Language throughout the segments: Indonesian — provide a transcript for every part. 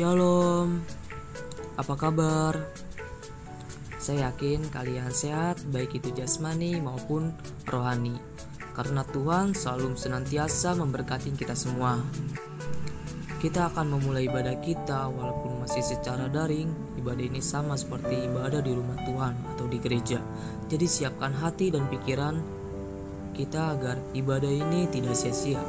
Shalom, apa kabar? Saya yakin kalian sehat, baik itu jasmani maupun rohani, karena Tuhan selalu senantiasa memberkati kita semua. Kita akan memulai ibadah kita walaupun masih secara daring. Ibadah ini sama seperti ibadah di rumah Tuhan atau di gereja. Jadi siapkan hati dan pikiran kita agar ibadah ini tidak sia-sia.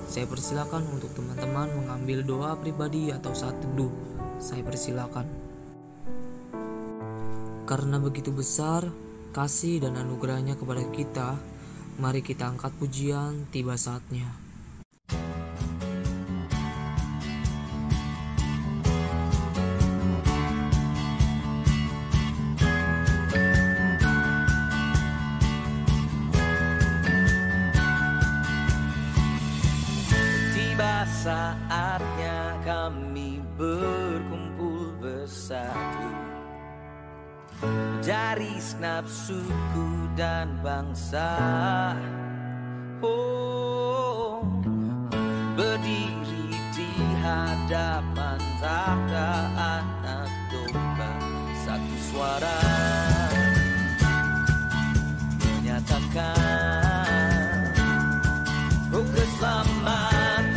Saya persilakan untuk teman-teman mengambil doa pribadi atau saat teduh. Saya persilakan. Karena begitu besar kasih dan anugerahnya kepada kita, mari kita angkat pujian, tiba saatnya. Saatnya kami berkumpul bersatu dari segenap suku dan bangsa. Oh, berdiri di hadapan tahta Anak Domba, satu suara menyatakan, oh keselamatan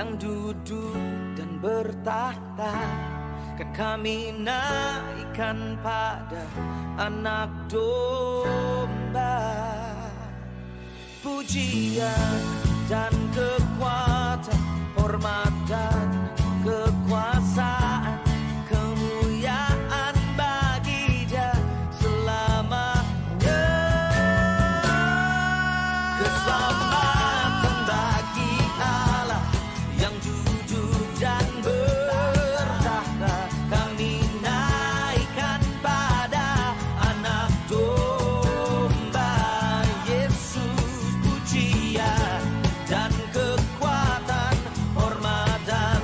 yang duduk dan bertahta, kan kami naikkan pada Anak Domba. Pujian dan kekuatan, hormat dan kekuasaan, kemuliaan bagi Dia selamanya. Keselamatan bagi Allah yang duduk dan bertahta, kami naikkan pada Anak Domba. Yesus, pujian dan kekuatan, hormat dan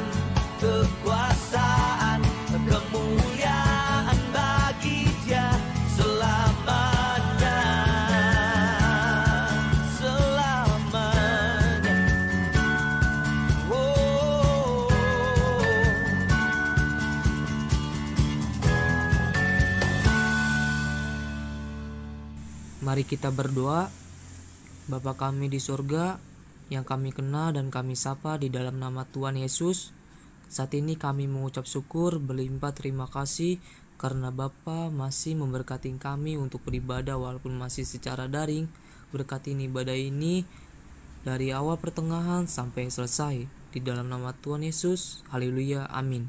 kekuasaan, kemuliaan bagi Dia selamanya. Selamanya. Oh, Mari kita berdoa. Bapa kami di surga, yang kami kenal dan kami sapa di dalam nama Tuhan Yesus, saat ini kami mengucap syukur berlimpah terima kasih karena Bapa masih memberkati kami untuk beribadah walaupun masih secara daring. Berkati ibadah ini dari awal pertengahan sampai selesai. Di dalam nama Tuhan Yesus, haleluya, amin.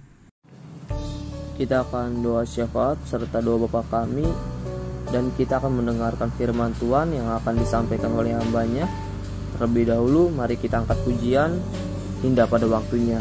Kita akan doa syafaat serta doa Bapa kami, dan kita akan mendengarkan firman Tuhan yang akan disampaikan oleh hamba-Nya. Terlebih dahulu, mari kita angkat pujian, indah pada waktunya.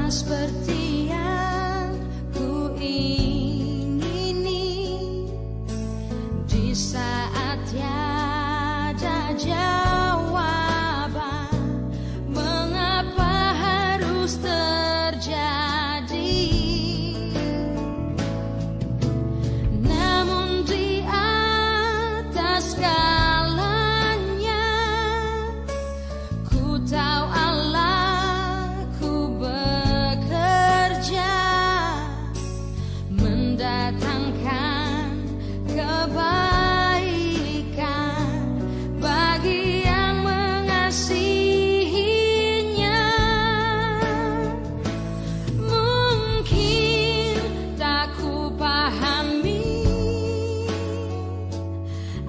Seperti yang ku ingini, di saat tiada jawaban, mengapa harus terjadi? Namun di atas segalanya, ku tahu Allah mendatangkan kebaikan bagi yang mengasihinya. Mungkin tak ku pahami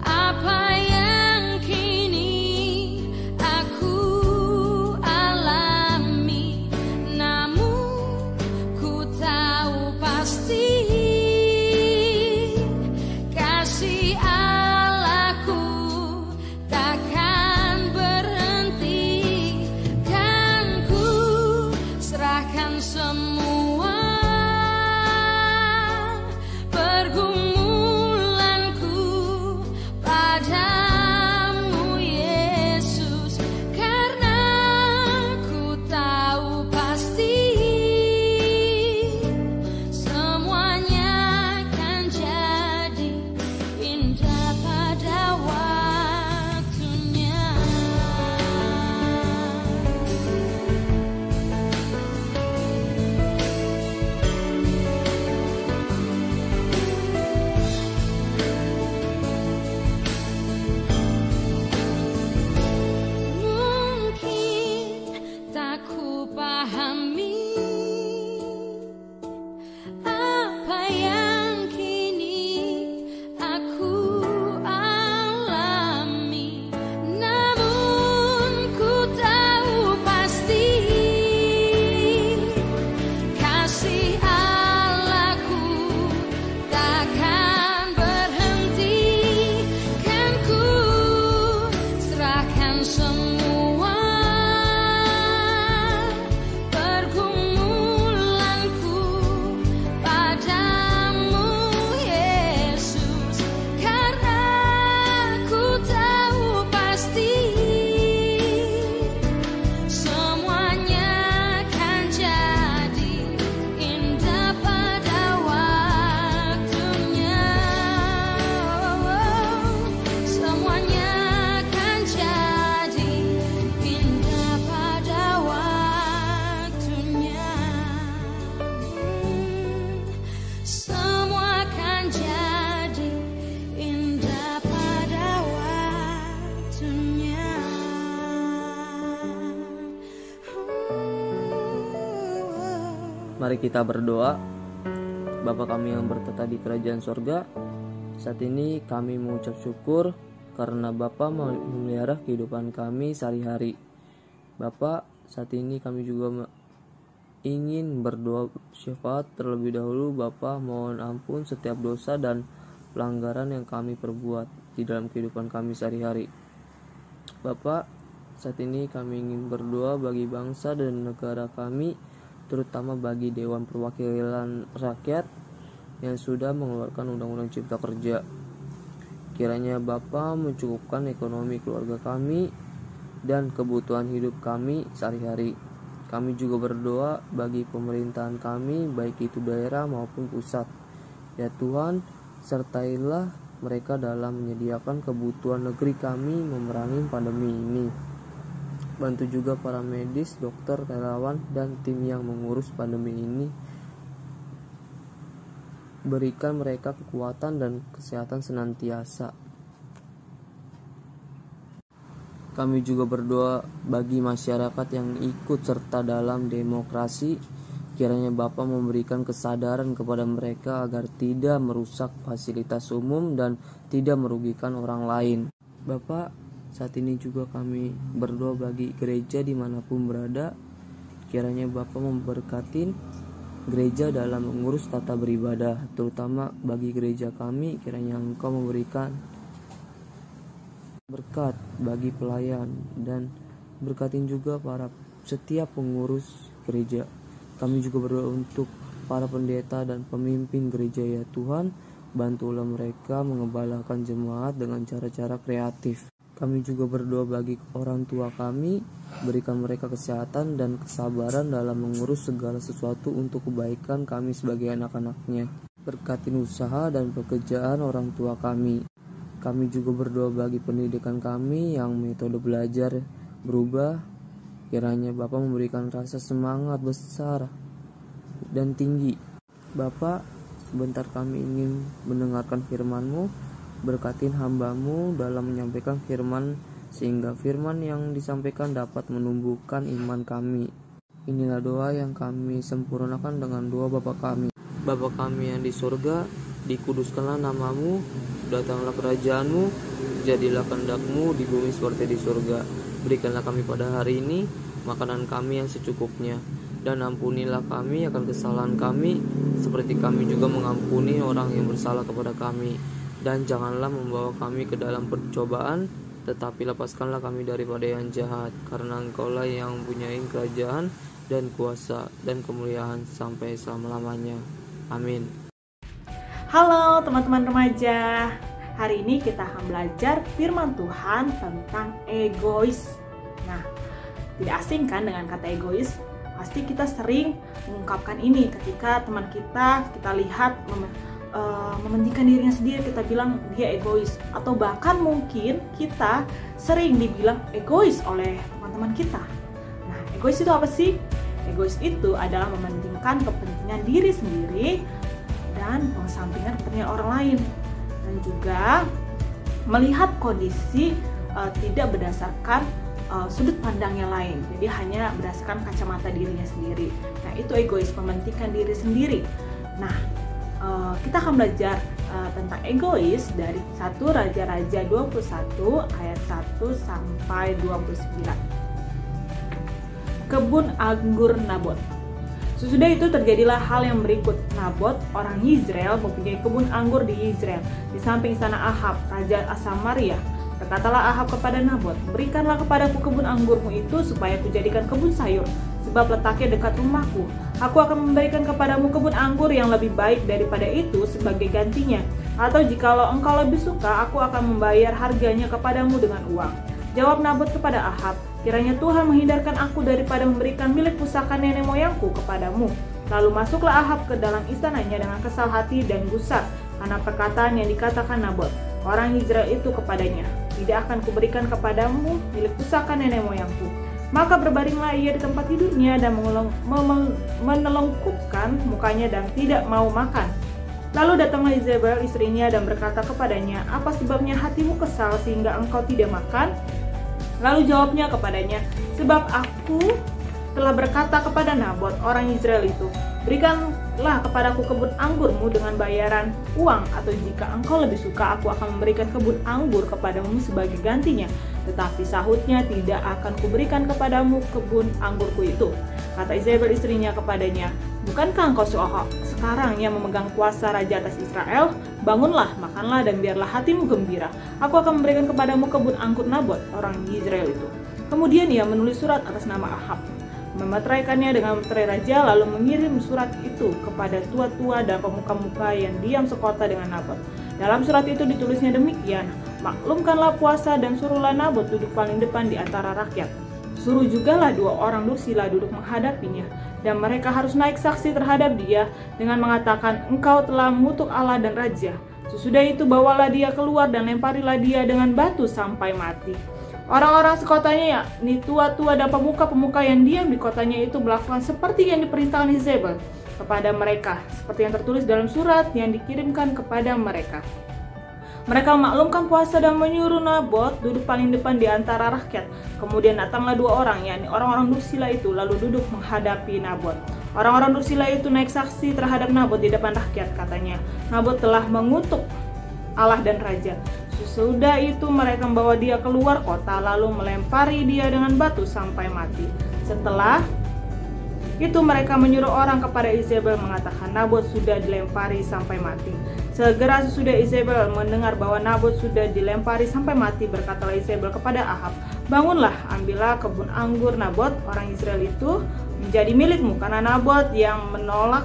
apa yang kini aku alami, namun ku tahu pasti kasih Allahku takkan berhenti. Kan ku serahkan semua pergumulanku padamu Yesus, karena ku tahu pasti semuanya akan jadi indah pada waktunya. Mungkin tak ku pahami apa yang kini aku alami, namun ku tahu pasti kasih Allahku takkan berhenti. Kan ku serahkan semua pergumulanku padamu Yesus, karena ku tahu pasti semuanya akan jadi indah pada waktunya. Semuanya akan jadi indah pada waktunya. Semua akan jadi indah pada waktunya. Mari kita berdoa. Bapa kami yang bertata di kerajaan sorga, saat ini kami mengucap syukur karena Bapa memelihara kehidupan kami sehari-hari. Bapak, saat ini kami juga ingin berdoa syafaat terlebih dahulu. Bapa, mohon ampun setiap dosa dan pelanggaran yang kami perbuat di dalam kehidupan kami sehari-hari. Bapak, saat ini kami ingin berdoa bagi bangsa dan negara kami, terutama bagi Dewan Perwakilan Rakyat yang sudah mengeluarkan Undang-Undang Cipta Kerja. Kiranya Bapa mencukupkan ekonomi keluarga kami dan kebutuhan hidup kami sehari-hari. Kami juga berdoa bagi pemerintahan kami, baik itu daerah maupun pusat. Ya Tuhan, sertailah mereka dalam menyediakan kebutuhan negeri kami memerangi pandemi ini. Bantu juga para medis, dokter, relawan, dan tim yang mengurus pandemi ini. Berikan mereka kekuatan dan kesehatan senantiasa. Kami juga berdoa bagi masyarakat yang ikut serta dalam demokrasi. Kiranya Bapa memberikan kesadaran kepada mereka agar tidak merusak fasilitas umum dan tidak merugikan orang lain. Bapa, saat ini juga kami berdoa bagi gereja dimanapun berada. Kiranya Bapa memberkati gereja dalam mengurus tata beribadah, terutama bagi gereja kami. Kiranya Engkau memberikan berkat bagi pelayan dan berkatin juga para setiap pengurus gereja. Kami juga berdoa untuk para pendeta dan pemimpin gereja. Ya Tuhan, bantulah mereka mengembalakan jemaat dengan cara-cara kreatif. Kami juga berdoa bagi orang tua kami, berikan mereka kesehatan dan kesabaran dalam mengurus segala sesuatu untuk kebaikan kami sebagai anak-anaknya. Berkatin usaha dan pekerjaan orang tua kami. Kami juga berdoa bagi pendidikan kami yang metode belajar berubah. Kiranya Bapa memberikan rasa semangat besar dan tinggi. Bapa, sebentar kami ingin mendengarkan firman-Mu. Berkatin hamba-Mu dalam menyampaikan firman, sehingga firman yang disampaikan dapat menumbuhkan iman kami. Inilah doa yang kami sempurnakan dengan doa Bapa kami. Bapa kami yang di surga, dikuduskanlah nama-Mu, datanglah kerajaan-Mu, jadilah kehendak-Mu di bumi seperti di surga. Berikanlah kami pada hari ini makanan kami yang secukupnya, dan ampunilah kami akan kesalahan kami, seperti kami juga mengampuni orang yang bersalah kepada kami. Dan janganlah membawa kami ke dalam percobaan, tetapi lepaskanlah kami daripada yang jahat, karena Engkaulah yang mempunyai kerajaan dan kuasa dan kemuliaan sampai selama-lamanya. Amin. Halo teman-teman remaja, hari ini kita akan belajar firman Tuhan tentang egois. Nah, tidak asing kan dengan kata egois? Pasti kita sering mengungkapkan ini ketika teman kita lihat mementingkan dirinya sendiri, kita bilang dia egois. Atau bahkan mungkin kita sering dibilang egois oleh teman-teman kita. Nah, egois itu apa sih? Egois itu adalah mementingkan kepentingan diri sendiri dan mengesampingkan kepentingan orang lain, dan juga melihat kondisi tidak berdasarkan sudut pandang yang lain, jadi hanya berdasarkan kacamata dirinya sendiri. Nah, itu egois, mementingkan diri sendiri. Nah, kita akan belajar tentang egois dari 1 Raja-Raja 21 ayat 1 sampai 29. Kebun anggur Nabot. Sesudah itu terjadilah hal yang berikut. Nabot, orang Yizreel, mempunyai kebun anggur di Yizreel, di samping istana Ahab, Raja Samaria. Berkatalah Ahab kepada Nabot, berikanlah kepadaku kebun anggurmu itu supaya kujadikan kebun sayur, sebab letaknya dekat rumahku. Aku akan memberikan kepadamu kebun anggur yang lebih baik daripada itu sebagai gantinya. Atau jikalau engkau lebih suka, aku akan membayar harganya kepadamu dengan uang. Jawab Nabot kepada Ahab, kiranya Tuhan menghindarkan aku daripada memberikan milik pusaka nenek moyangku kepadamu. Lalu masuklah Ahab ke dalam istananya dengan kesal hati dan gusar karena perkataan yang dikatakan Nabot, orang Israel itu kepadanya, tidak akan kuberikan kepadamu milik pusaka nenek moyangku. Maka berbaringlah ia di tempat tidurnya dan menelungkupkan mukanya dan tidak mau makan. Lalu datanglah Izebel istrinya dan berkata kepadanya, apa sebabnya hatimu kesal sehingga engkau tidak makan? Lalu jawabnya kepadanya, sebab aku telah berkata kepada Nabot, orang Israel itu, berikanlah kepadaku kebun anggurmu dengan bayaran uang, atau jika engkau lebih suka, aku akan memberikan kebun anggur kepadamu sebagai gantinya. Tetapi sahutnya, tidak akan kuberikan kepadamu kebun anggurku itu. Kata Izebel istrinya kepadanya, bukankah engkau sekarang yang memegang kuasa raja atas Israel? Bangunlah, makanlah, dan biarlah hatimu gembira. Aku akan memberikan kepadamu kebun anggur Nabot, orang Yizreel itu. Kemudian ia menulis surat atas nama Ahab, memeteraikannya dengan meterai raja, lalu mengirim surat itu kepada tua-tua dan pemuka-pemuka yang diam sekota dengan Nabot. Dalam surat itu ditulisnya demikian, maklumkanlah puasa dan suruhlah Nabot duduk paling depan di antara rakyat. Suruh jugalah 2 orang dursila duduk menghadapinya, dan mereka harus naik saksi terhadap dia dengan mengatakan, engkau telah mengutuk Allah dan raja. Sesudah itu bawalah dia keluar dan lemparilah dia dengan batu sampai mati. Orang-orang sekotanya, yakni tua-tua dan pemuka-pemuka yang diam di kotanya itu melakukan seperti yang diperintahkan Izebel kepada mereka, seperti yang tertulis dalam surat yang dikirimkan kepada mereka. Mereka memaklumkan puasa dan menyuruh Nabot duduk paling depan di antara rakyat. Kemudian datanglah 2 orang, yakni orang-orang dursila itu, lalu duduk menghadapi Nabot. Orang-orang dursila itu naik saksi terhadap Nabot di depan rakyat, katanya, Nabot telah mengutuk Allah dan raja. Sesudah itu mereka membawa dia keluar kota, lalu melempari dia dengan batu sampai mati. Setelah itu mereka menyuruh orang kepada Izebel mengatakan, Nabot sudah dilempari sampai mati. Segera sesudah Izebel mendengar bahwa Nabot sudah dilempari sampai mati, berkatalah Izebel kepada Ahab, bangunlah, ambillah kebun anggur Nabot, orang Israel itu, menjadi milikmu, karena Nabot yang menolak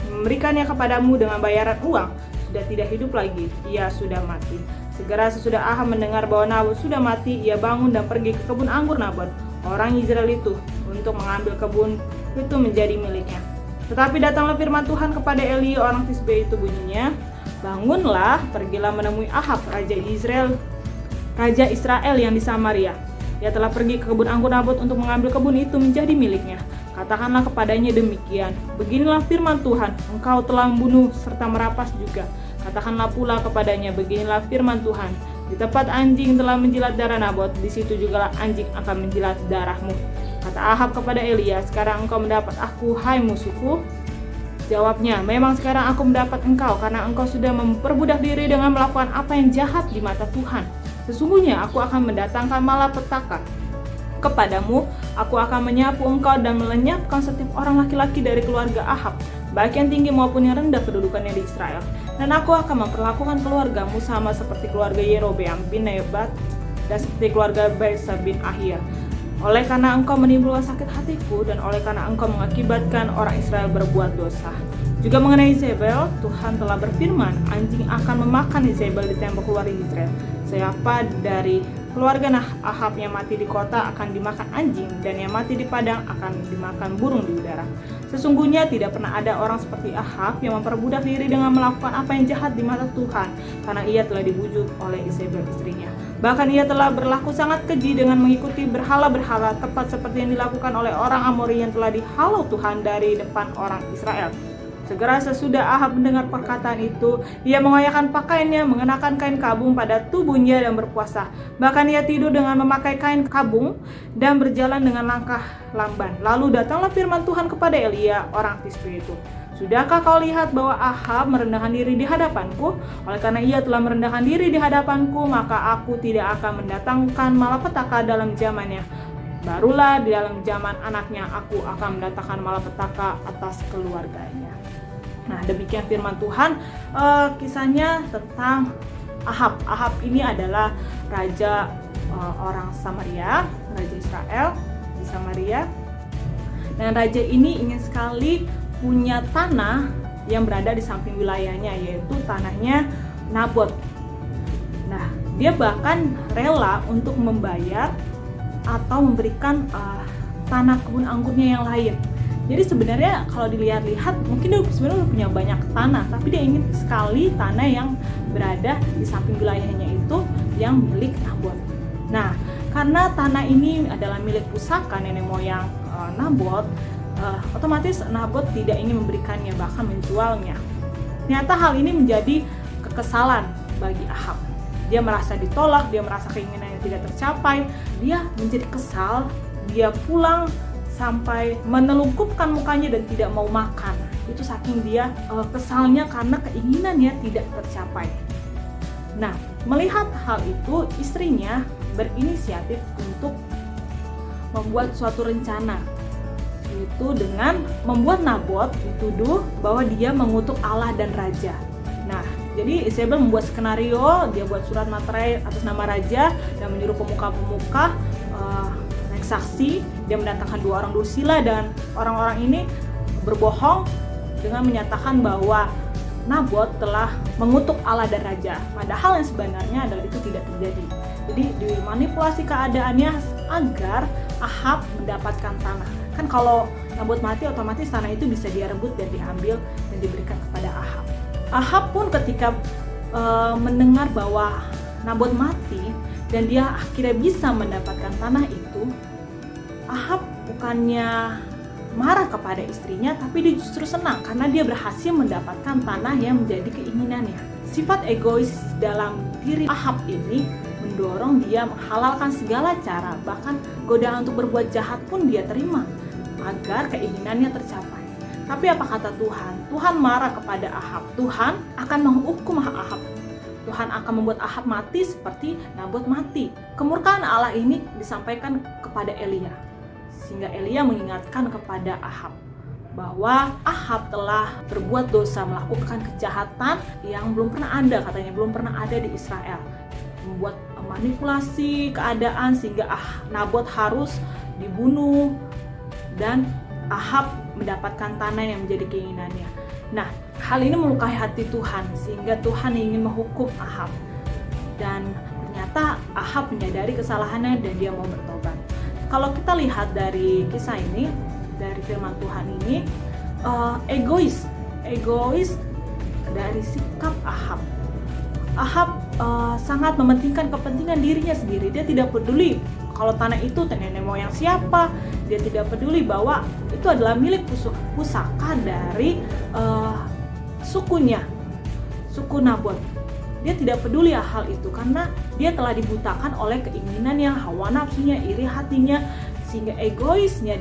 memberikannya kepadamu dengan bayaran uang sudah tidak hidup lagi, ia sudah mati. Segera sesudah Ahab mendengar bahwa Nabot sudah mati, ia bangun dan pergi ke kebun anggur Nabot, orang Israel itu, untuk mengambil kebun itu menjadi miliknya. Tetapi datanglah firman Tuhan kepada Eli orang Tisbe itu, bunyinya, bangunlah, pergilah menemui Ahab raja Israel yang di Samaria. Ia telah pergi ke kebun anggur Nabot untuk mengambil kebun itu menjadi miliknya. Katakanlah kepadanya demikian, beginilah firman Tuhan, engkau telah membunuh serta merapas juga. Katakanlah pula kepadanya, beginilah firman Tuhan, di tempat anjing telah menjilat darah Nabot, di situ jugalah anjing akan menjilat darahmu. Kata Ahab kepada Elia, sekarang engkau mendapat aku, hai musuhku? Jawabnya, memang sekarang aku mendapat engkau, karena engkau sudah memperbudak diri dengan melakukan apa yang jahat di mata Tuhan. Sesungguhnya aku akan mendatangkan malapetaka kepadamu, aku akan menyapu engkau dan melenyapkan setiap orang laki-laki dari keluarga Ahab, baik yang tinggi maupun yang rendah kedudukannya di Israel. Dan aku akan memperlakukan keluargamu sama seperti keluarga Yerobeam bin Nebat dan seperti keluarga Baasa bin Ahia. Oleh karena engkau menimbulkan sakit hatiku dan oleh karena engkau mengakibatkan orang Israel berbuat dosa. Juga mengenai Izebel, Tuhan telah berfirman, anjing akan memakan Izebel di tembok keluarga Israel. Siapa dari keluarga Ahab yang mati di kota akan dimakan anjing, dan yang mati di padang akan dimakan burung di udara. Sesungguhnya tidak pernah ada orang seperti Ahab yang memperbudak diri dengan melakukan apa yang jahat di mata Tuhan, karena ia telah dibujuk oleh Izebel istrinya. Bahkan ia telah berlaku sangat keji dengan mengikuti berhala-berhala, tepat seperti yang dilakukan oleh orang Amori yang telah dihalau Tuhan dari depan orang Israel. Segera sesudah Ahab mendengar perkataan itu, ia mengoyakkan pakaiannya, mengenakan kain kabung pada tubuhnya dan berpuasa. Bahkan ia tidur dengan memakai kain kabung dan berjalan dengan langkah lamban. Lalu datanglah firman Tuhan kepada Elia, orang Tisbe itu. Sudahkah kau lihat bahwa Ahab merendahkan diri di hadapanku? Oleh karena ia telah merendahkan diri di hadapanku, maka aku tidak akan mendatangkan malapetaka dalam zamannya. Barulah di dalam zaman anaknya aku akan mendatangkan malapetaka atas keluarganya. Nah, demikian firman Tuhan. Kisahnya tentang Ahab. Ahab ini adalah raja orang Samaria, raja Israel di Samaria. Dan raja ini ingin sekali punya tanah yang berada di samping wilayahnya, yaitu tanahnya Nabot. Nah, dia bahkan rela untuk membayar atau memberikan tanah kebun anggurnya yang lain. Jadi sebenarnya kalau dilihat-lihat mungkin dia sebenarnya punya banyak tanah, tapi dia ingin sekali tanah yang berada di samping wilayahnya itu yang milik Nabot. Nah, karena tanah ini adalah milik pusaka nenek moyang Nabot, otomatis Nabot tidak ingin memberikannya, bahkan menjualnya. Ternyata hal ini menjadi kekesalan bagi Ahab. Dia merasa ditolak, dia merasa keinginannya tidak tercapai, dia menjadi kesal, dia pulang sampai menelungkupkan mukanya dan tidak mau makan. Itu saking dia kesalnya karena keinginannya tidak tercapai. Nah, melihat hal itu, istrinya berinisiatif untuk membuat suatu rencana, yaitu dengan membuat Nabot dituduh bahwa dia mengutuk Allah dan raja. Nah, jadi Isabel membuat skenario, dia buat surat materai atas nama raja dan menyuruh pemuka-pemuka naik saksi. Dia mendatangkan 2 orang Drusilla dan orang-orang ini berbohong dengan menyatakan bahwa Nabot telah mengutuk Allah dan raja. Padahal yang sebenarnya adalah itu tidak terjadi. Jadi dimanipulasi keadaannya agar Ahab mendapatkan tanah. Kan kalau Nabot mati, otomatis tanah itu bisa dia rebut dan diambil dan diberikan kepada Ahab. Ahab pun ketika mendengar bahwa Nabot mati dan dia akhirnya bisa mendapatkan tanah itu, Ahab bukannya marah kepada istrinya, tapi dia justru senang karena dia berhasil mendapatkan tanah yang menjadi keinginannya. Sifat egois dalam diri Ahab ini mendorong dia menghalalkan segala cara, bahkan godaan untuk berbuat jahat pun dia terima agar keinginannya tercapai. Tapi apa kata Tuhan? Tuhan marah kepada Ahab. Tuhan akan menghukum Ahab. Tuhan akan membuat Ahab mati seperti Nabot mati. Kemurkaan Allah ini disampaikan kepada Elia, sehingga Elia mengingatkan kepada Ahab bahwa Ahab telah berbuat dosa, melakukan kejahatan yang belum pernah ada, katanya belum pernah ada di Israel, membuat manipulasi keadaan sehingga Nabot harus dibunuh dan Ahab mendapatkan tanah yang menjadi keinginannya. Nah, hal ini melukai hati Tuhan sehingga Tuhan ingin menghukum Ahab. Dan ternyata Ahab menyadari kesalahannya dan dia mau bertobat. Kalau kita lihat dari kisah ini, dari firman Tuhan ini, egois dari sikap Ahab. Ahab sangat mementingkan kepentingan dirinya sendiri. Dia tidak peduli kalau tanah itu nenek moyang siapa. Dia tidak peduli bahwa itu adalah milik pusaka dari sukunya, suku Nabot. Dia tidak peduli hal itu karena dia telah dibutakan oleh keinginannya, hawa nafsunya, iri hatinya, sehingga egoisnya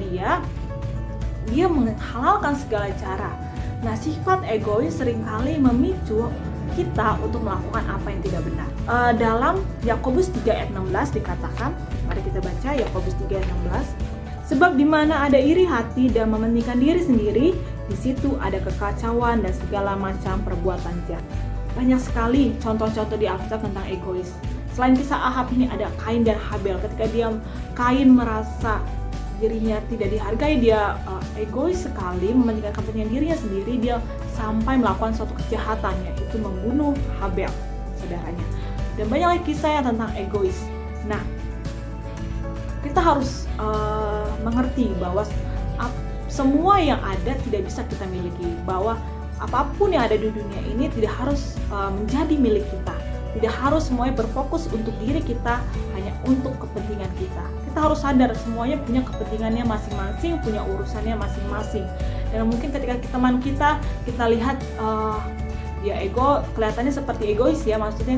dia menghalalkan segala cara. Nah, sifat egois seringkali memicu kita untuk melakukan apa yang tidak benar. Dalam Yakobus 3 ayat 16 dikatakan, mari kita baca Yakobus 3 ayat 16. Sebab di mana ada iri hati dan mementingkan diri sendiri, di situ ada kekacauan dan segala macam perbuatan jahat. Banyak sekali contoh-contoh di Alkitab tentang egois. Selain kisah Ahab ini ada Kain dan Habel. Ketika Kain merasa dirinya tidak dihargai, dia egois sekali, mementingkan kepentingan dirinya sendiri, dia sampai melakukan suatu kejahatan, yaitu membunuh Habel, saudaranya. Dan banyak lagi kisah yang tentang egois. Nah, kita harus mengerti bahwa semua yang ada tidak bisa kita miliki, bahwa apapun yang ada di dunia ini tidak harus menjadi milik kita. Tidak harus semuanya berfokus untuk diri kita, hanya untuk kepentingan kita. Kita harus sadar semuanya punya kepentingannya masing-masing, punya urusannya masing-masing. Dan mungkin ketika teman kita lihat dia ego, kelihatannya seperti egois ya, maksudnya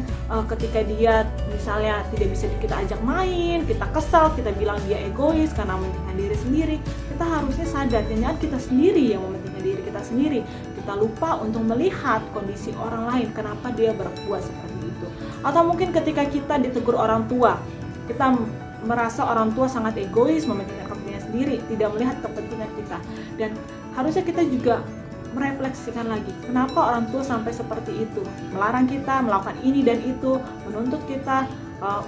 ketika dia misalnya tidak bisa kita ajak main, kita kesal, kita bilang dia egois karena mementingkan diri sendiri. Kita harusnya sadar, jangan kita sendiri yang mementingkan diri kita sendiri. Kita lupa untuk melihat kondisi orang lain, kenapa dia berbuat seperti itu. Atau mungkin ketika kita ditegur orang tua, kita merasa orang tua sangat egois, mementingkan kepentingan sendiri, tidak melihat kepentingan kita. Dan harusnya kita juga merefleksikan lagi, kenapa orang tua sampai seperti itu, melarang kita melakukan ini dan itu, menuntut kita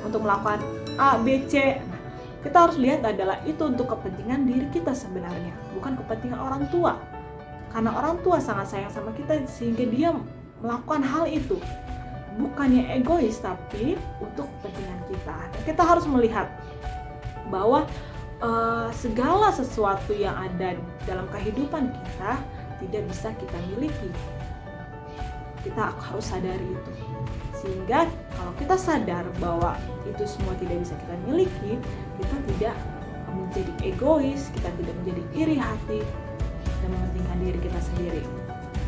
untuk melakukan A, B, C. Nah, kita harus lihat adalah itu untuk kepentingan diri kita sebenarnya, bukan kepentingan orang tua. Karena orang tua sangat sayang sama kita sehingga dia melakukan hal itu, bukannya egois tapi untuk kepentingan kita. Dan kita harus melihat bahwa segala sesuatu yang ada dalam kehidupan kita tidak bisa kita miliki. Kita harus sadari itu. Sehingga kalau kita sadar bahwa itu semua tidak bisa kita miliki, kita tidak menjadi egois, kita tidak menjadi iri hati dan mementingkan diri kita sendiri.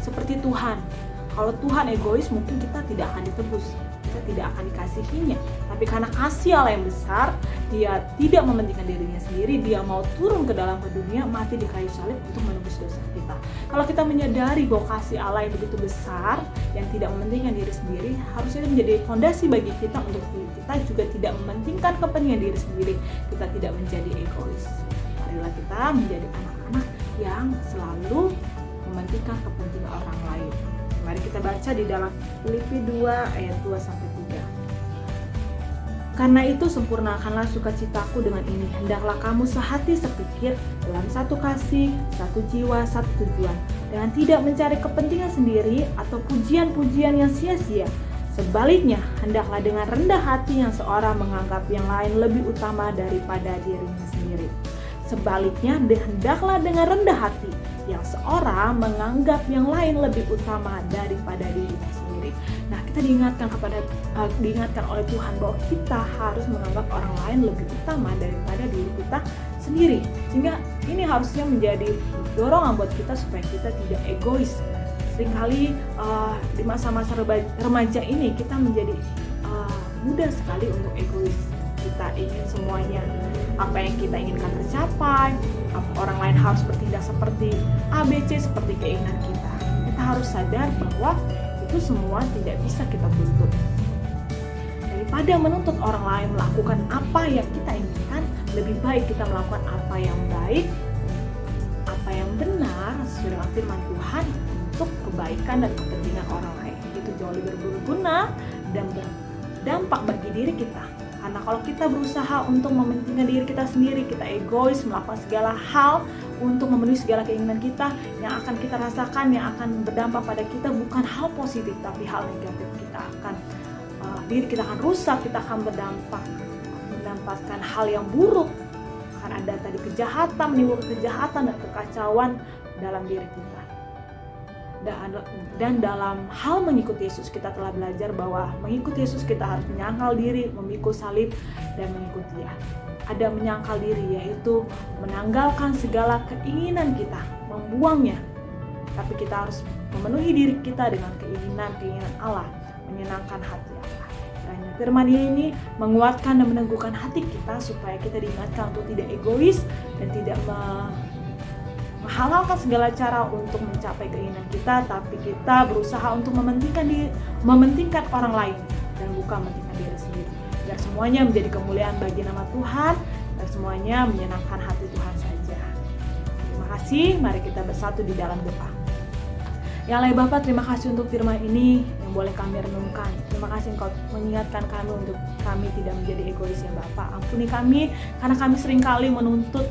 Seperti Tuhan. Kalau Tuhan egois, mungkin kita tidak akan ditebus. kita tidak akan dikasihinya. Tapi karena kasih Allah yang besar, dia tidak mementingkan dirinya sendiri, dia mau turun ke dalam dunia, mati di kayu salib untuk menebus dosa kita. Kalau kita menyadari bahwa kasih Allah yang begitu besar, yang tidak mementingkan diri sendiri, harusnya itu menjadi fondasi bagi kita untuk kita juga tidak mementingkan kepentingan diri sendiri. Kita tidak menjadi egois. Marilah kita menjadi anak-anak yang selalu mementingkan kepentingan orang lain. Mari kita baca di dalam Filipi 2 ayat 2-3. Karena itu sempurnakanlah sukacitaku dengan ini, hendaklah kamu sehati sepikir dalam satu kasih, satu jiwa, satu tujuan, dengan tidak mencari kepentingan sendiri atau pujian-pujian yang sia-sia. Sebaliknya, hendaklah dengan rendah hati yang seorang menganggap yang lain lebih utama daripada dirinya sendiri. Sebaliknya, hendaklah dengan rendah hati yang seorang menganggap yang lain lebih utama daripada dirinya sendiri. Nah, kita diingatkan oleh Tuhan bahwa kita harus menganggap orang lain lebih utama daripada diri kita sendiri. Sehingga ini harusnya menjadi dorongan buat kita supaya kita tidak egois. Seringkali di masa-masa remaja ini kita menjadi mudah sekali untuk egois. Kita ingin semuanya, apa yang kita inginkan tercapai, orang lain harus bertindak seperti ABC, seperti keinginan kita. Kita harus sadar bahwa itu semua tidak bisa kita tuntut. Daripada menuntut orang lain melakukan apa yang kita inginkan, lebih baik kita melakukan apa yang baik, apa yang benar sesuai dengan firman Tuhan untuk kebaikan dan kepentingan orang lain. Itu jauh lebih berguna dan berdampak bagi diri kita. Karena kalau kita berusaha untuk mementingkan diri kita sendiri, kita egois, melakukan segala hal untuk memenuhi segala keinginan kita, yang akan kita rasakan, yang akan berdampak pada kita bukan hal positif, tapi hal negatif. Diri kita akan rusak, kita akan mendapatkan hal yang buruk. Akan ada tadi kejahatan, menimbulkan kejahatan dan kekacauan dalam diri kita. Dan dalam hal mengikuti Yesus, kita telah belajar bahwa mengikuti Yesus kita harus menyangkal diri, memikul salib, dan mengikuti Dia. Ada menyangkal diri, yaitu menanggalkan segala keinginan kita, membuangnya. Tapi kita harus memenuhi diri kita dengan keinginan Allah, menyenangkan hati Allah. Dan firman ini menguatkan dan meneguhkan hati kita supaya kita diingatkan untuk tidak egois dan tidak menghalalkan segala cara untuk mencapai keinginan kita, tapi kita berusaha untuk mementingkan orang lain dan bukan mementingkan diri sendiri. Biar semuanya menjadi kemuliaan bagi nama Tuhan dan semuanya menyenangkan hati Tuhan saja. Terima kasih, mari kita bersatu di dalam doa. Ya Allah Bapa, terima kasih untuk firman ini yang boleh kami renungkan. Terima kasih Engkau mengingatkan kami untuk kami tidak menjadi egois ya Bapa. Ampuni kami karena kami seringkali menuntut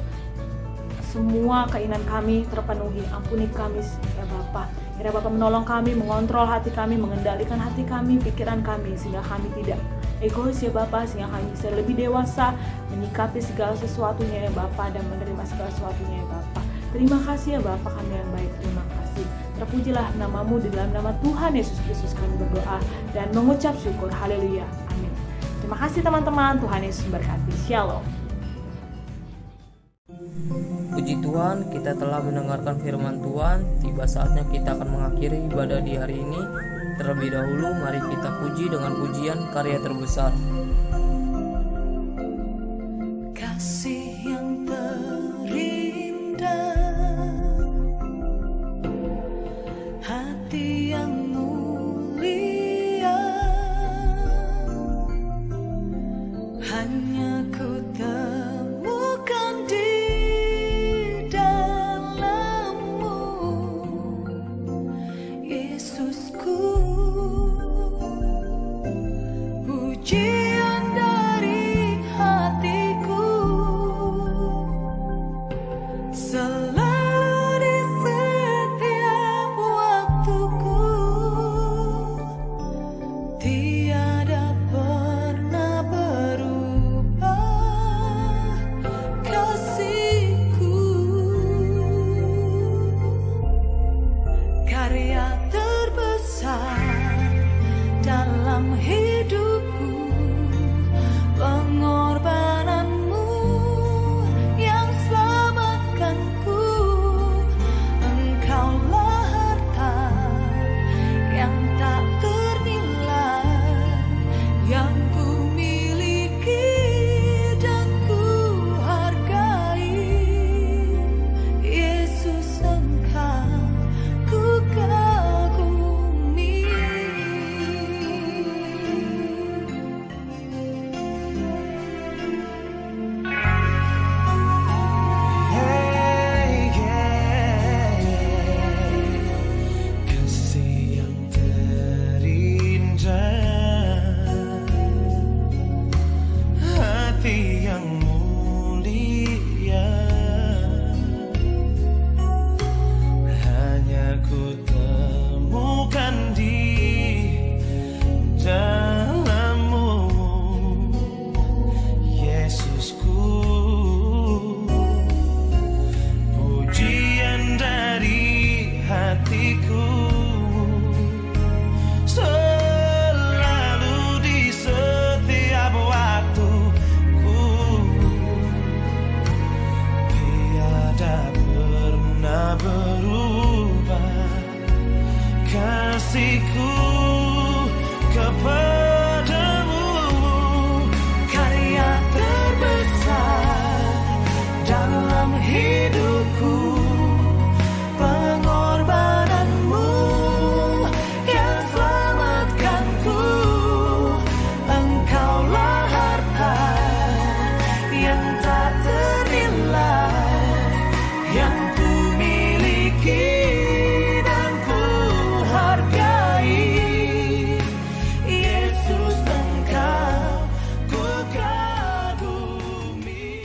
semua keinginan kami terpenuhi. Ampuni kami ya Bapa. Kiranya Bapa menolong kami, mengontrol hati kami, mengendalikan hati kami, pikiran kami, sehingga kami tidak egois ya Bapa, sehingga kami bisa lebih dewasa menyikapi segala sesuatunya ya Bapa dan menerima segala sesuatunya ya Bapa. Terima kasih ya Bapa kami yang baik, terima kasih. Terpujilah namamu, di dalam nama Tuhan Yesus Kristus kami berdoa dan mengucap syukur. Haleluya, amin. Terima kasih teman-teman, Tuhan Yesus memberkati. Shalom. Puji Tuhan, kita telah mendengarkan firman Tuhan. Tiba saatnya kita akan mengakhiri ibadah di hari ini. Terlebih dahulu, mari kita puji dengan pujian karya terbesar. Kasih yang terindah, hati yang mulia, hanya ku temukan di dalam-Mu, Yesusku. Pujian dari hatiku selalu di setiap waktuku, tiada pernah berubah kasihku. Karya terbesar dalam hidupku, pengorbananmu yang selamatkanku. berubah. Kasihku kepadamu, karya terbesar dalam hidupku, pengorbananmu yang selamatkanku. Engkaulah harta yang tak ternilai, yang ku miliki dan ku hargai. Yesus, Engkau ku kagumi.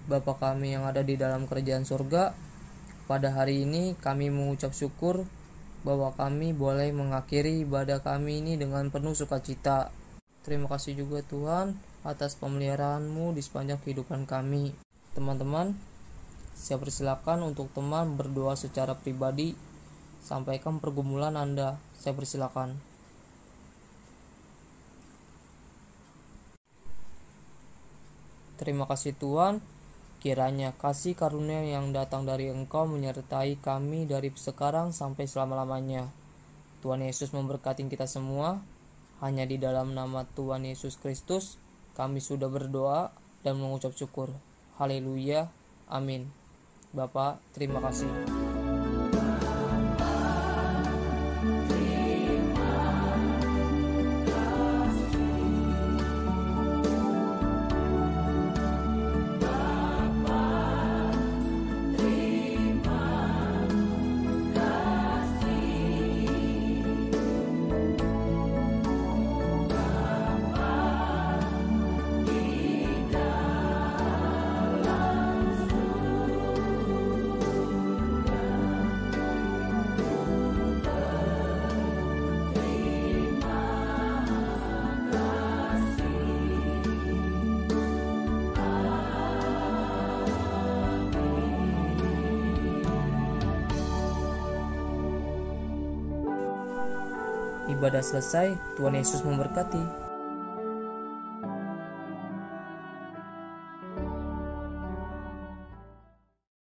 Bapa kami yang ada di dalam kerajaan surga, pada hari ini kami mengucap syukur bahwa kami boleh mengakhiri ibadah kami ini dengan penuh sukacita. Terima kasih juga Tuhan atas pemeliharaan-Mu di sepanjang kehidupan kami. Teman-teman, saya persilakan untuk teman berdoa secara pribadi. Sampaikan pergumulan Anda. Saya persilakan. Terima kasih Tuhan. Kiranya kasih karunia yang datang dari Engkau menyertai kami dari sekarang sampai selama-lamanya. Tuhan Yesus memberkati kita semua. Hanya di dalam nama Tuhan Yesus Kristus kami sudah berdoa dan mengucap syukur. Haleluya. Amin. Bapa, terima kasih. Ibadah selesai, Tuhan Yesus memberkati.